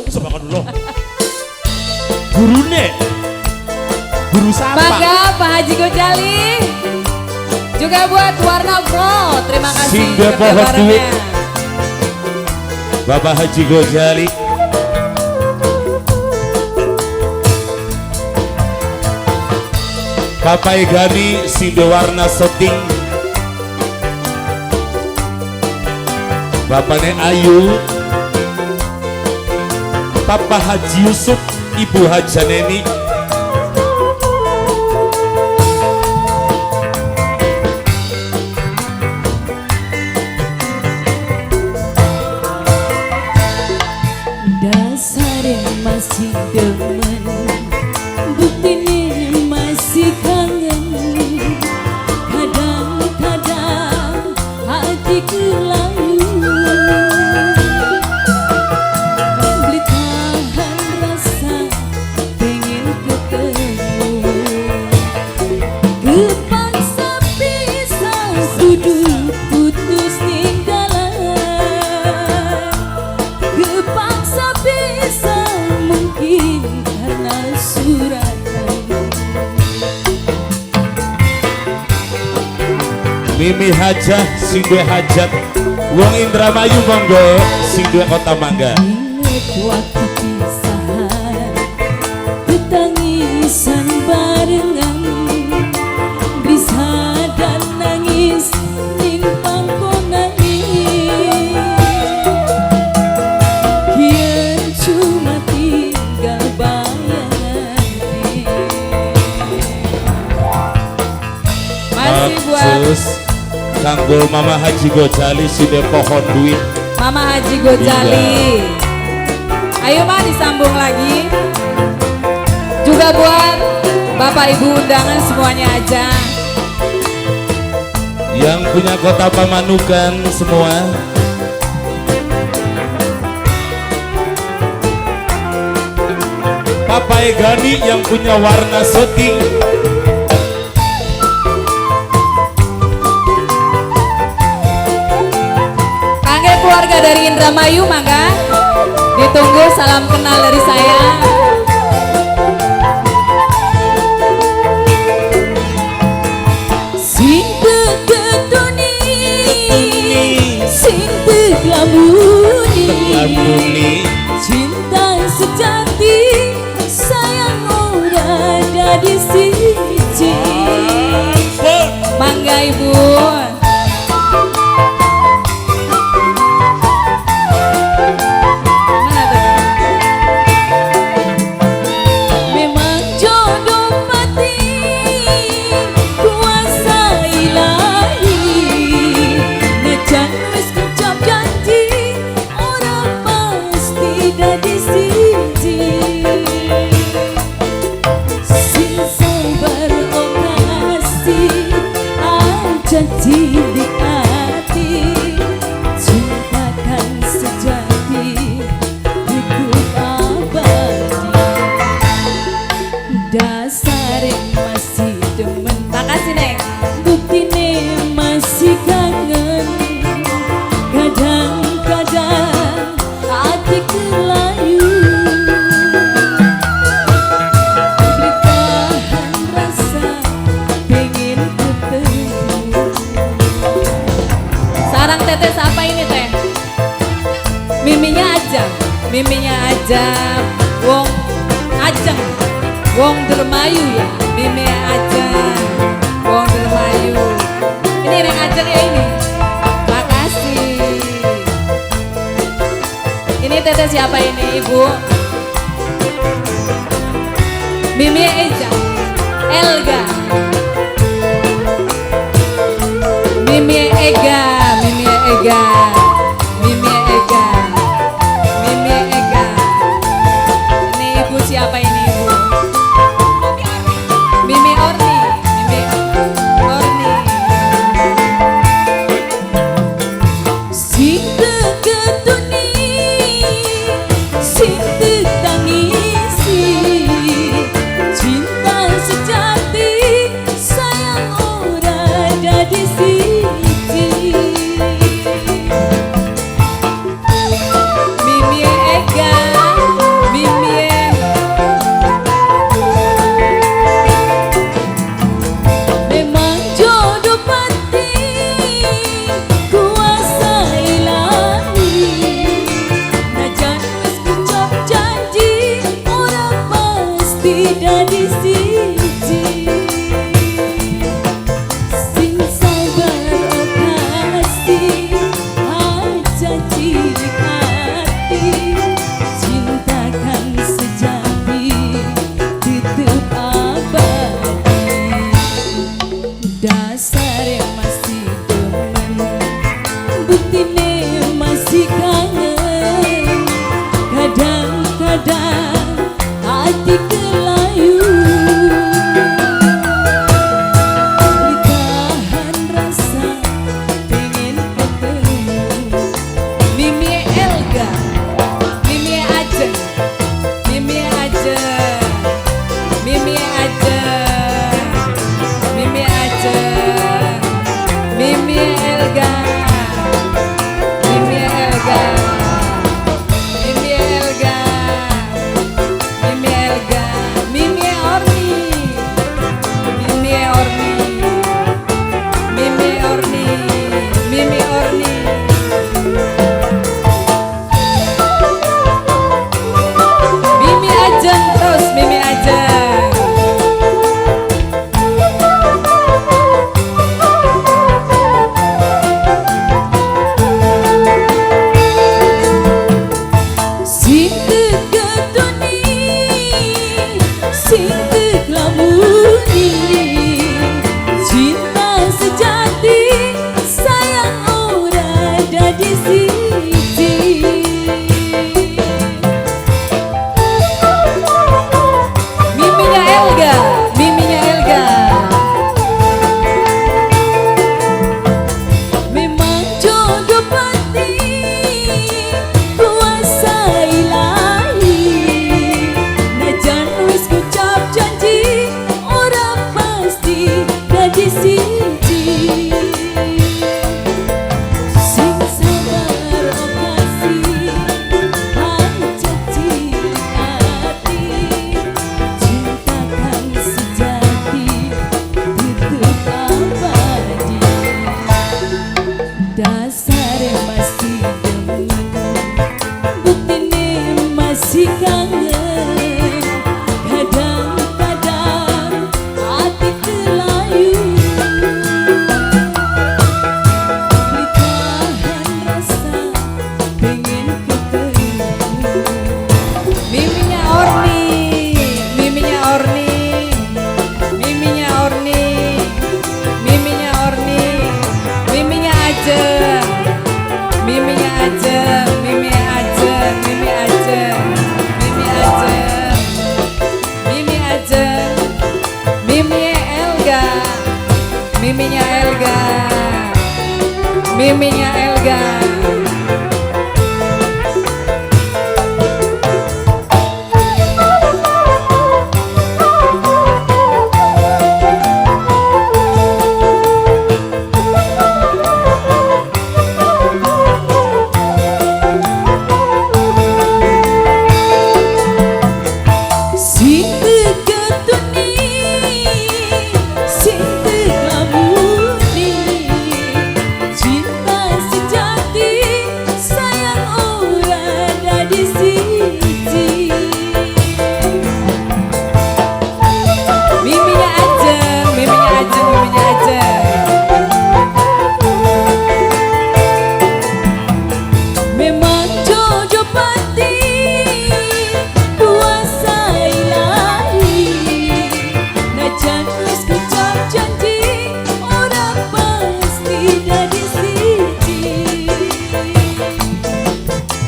Semangat dulu. Gurune. Guru siapa? Bangga Pak Haji Gojali. Juga buat Warna Pro. Terima kasih. Singga pohon duit. Bapak Haji Gojali. Papai Gani Singga Warna Seting. Bapaknya Ayu. Papa Haji Yusuf, Ibu Hajaneni. Dasarnya masih demen, buktinya masih kangen. Kadang-kadang hatiku layu, beli tahan rasa pengen ketemu. Kepaksa pisah kudu putus ninggalan. Kepaksa bisa mungkin karena suratan. Mimi Hajah Singga Hajat. Wong Indramayu monggo Singga Kota Mangga. Ingat waktu pisahan, ketangisan barengan, bisa dan nangis ning pangkongan. Kian cuma tinggal bayangan. Masih buat Terus kanggo Mama Haji Gojali Sinde pohon duit. Mama Haji Gojali. Ayo Pak disambung lagi. Juga buat Bapak Ibu undangan semuanya aja. Yang punya Kota Pamanukan semua. Papai Gani yang punya Warna Seting. Kangge keluarga dari Indramayu mangga ditunggu salam kenal dari saya. Sing tegedoni, sing teglamuni, cinta sejati sayang ora jadi siji. Mangga Ibu. Mana tuh? Memang jodoh mati, kuasa ilahi. Nejan wis kecap janji, orang pasti dadi siji. Sing sabar operasi, aja cilik hati. Cinta kan sejati, hidup abadi. Dasarnya masih demen. Makasih Neng. Buktine masih kangen. Kadang-kadang hati kelayu, beli tahan rasa pengen ketemu. Sarang teteh siapa ini teh? Miminya aja. Miminya aja. Wong Ajeng, Wong Dermayu ya. Mimi aja, Wong Dermayu. Ini yang Ajeng ya ini. Makasih. Ini teteh siapa ini Ibu? Mimi Eja, Elga, Mimi Ega, Mimi Ega, Mimi Ega, Mimi Ega. Ini Ibu siapa ini Ibu? Mimi Orni, Mimi Orni. Sing tegedoni, sing tetangisi, cinta sejati sayang ora dadi siji. kadang hati kelayu. Ditahan rasa pengen ketemu. Mimi Elga, Mimi Ajeng, Mimi Ajeng, Mimi Ajeng, Mimi Ajeng, Mimi Elga, Mimi Elga, Mimi Elga, Mimi Elga, Mimi Orni, Mimi Orni, Mimi Orni, Mimi Orni. Mimi Ajeng terus, Mimi Ajeng. Sing kedoni, sing kelamuni, cinta sejati sayang ora dadi siji. Miminya Elga, Miminya Elga. Memang jodoh pati kuasa ilahi. Najan wis ngucap janji ora pasti dadi siji. Sing sabar okasi hajati hati. Cinta kan sejati itu abadi. Dasar masih demen, buktine masih kangen. Kadang-kadang hati kelayu. Ditahan rasa pengen ketemu. Miminya Orni, Miminya Orni, Miminya Orni, Miminya Orni, Miminya Ajeng, Miminya Ajeng, Mimi Ajeng, Mimi Ajeng, Mimi Ajeng, Mimi Ajeng, Mimi Elga, Miminya Elga, Miminya Elga. Sing ketuni, sing kelamuni, cinta sejati sayang ora dadi siji. Miminya Ajeng, Miminya Ajeng, Miminya Ajeng. Memang jodoh pati kuasa ilahi. Najan wis ngucap janji ora pasti dadi siji.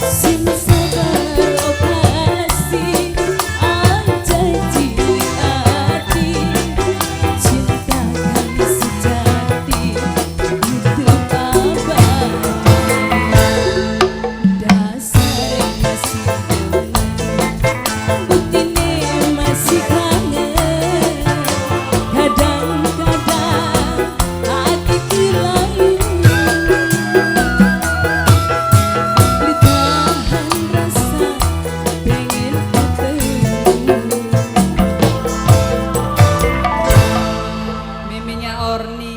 Sing sabar okasi ajanji hati. Cinta kan sejati itu abadi. Dasar masih demen, buktine masih kangen. Kadang-kadang hati kelayu. Ditahan rasa pengen ketemu. Miminya Orni.